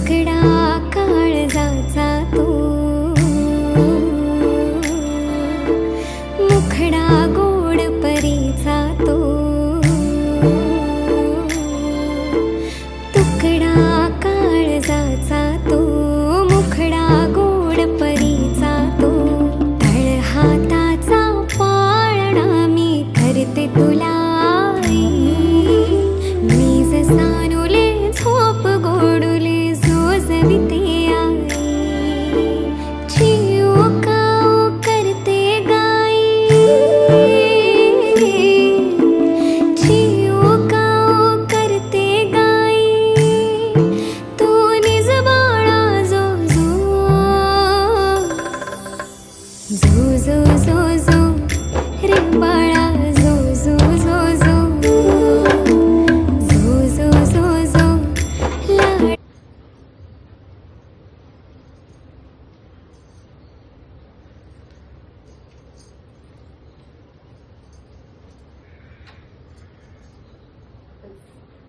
तुकडा काळजाचा तो, मुखडा गोड परीचा तो, तुकडा काळजाचा तो, मुखडा गोड परीचा तो, तळहाताचा पाळणा मी करते तुला आई, मी जसानुले झोप गोडुले जोजविते आई, चिऊ काऊ करते गाई, चिऊ काऊ करते गाई, तू निज बाळा जो जो जो जो जो रे बाळा जो जो जो जो जो जो जो जो लाड.